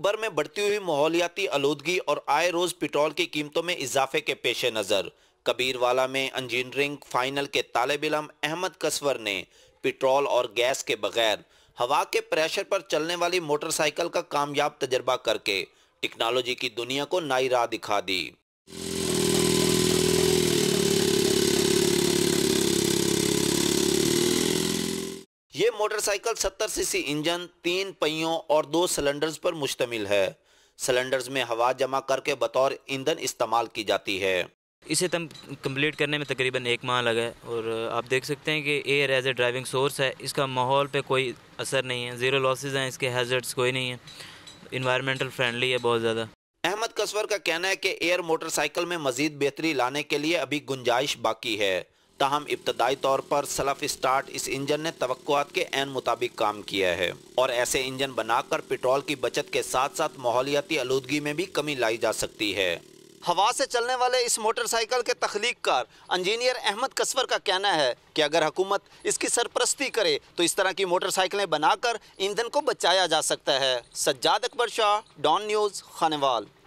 भर में बढ़ती हुई माहौलियाती आलूदगी और आए रोज पेट्रोल की कीमतों में इजाफे के पेश नज़र कबीरवाला में इंजीनियरिंग फाइनल के तालिब इल्म अहमद कसवर ने पेट्रोल और गैस के बगैर हवा के प्रेशर पर चलने वाली मोटरसाइकिल का कामयाब तजर्बा करके टेक्नोलॉजी की दुनिया को नई राह दिखा दी। ये मोटरसाइकिल 70 सीसी इंजन, 3 पहियों और 2 सिलेंडर्स पर मुश्तमिल है। सिलेंडर्स में हवा जमा करके बतौर ईंधन इस्तेमाल की जाती है। इसे कंप्लीट करने में तकरीबन 1 माह लगा है और आप देख सकते हैं कि air as a driving source है। इसका माहौल पे कोई असर नहीं है, ज़ीरो लॉसेज हैं, इसके हैज़र्ड्स कोई नहीं है, इन्वायरमेंटल फ्रेंडली है बहुत ज़्यादा। अहमद कसवर का कहना है कि एयर मोटरसाइकिल में मजीद बेहतरी लाने के लिए अभी गुंजाइश बाकी है। ताहम इब्तदाई तौर पर सेल्फ स्टार्ट इस इंजन ने तवक्कुआत के ऐन मुताबिक काम किया है और ऐसे इंजन बनाकर पेट्रोल की बचत के साथ साथ माहौलियाती आलूदगी में भी कमी लाई जा सकती है। हवा से चलने वाले इस मोटरसाइकिल के तख्लीककार इंजीनियर अहमद कसवर का कहना है कि अगर हुकूमत इसकी सरपरस्ती करे तो इस तरह की मोटरसाइकिलें बनाकर ईंधन को बचाया जा सकता है। Sajjad Akbar Shah, Dawn news, Khanewal.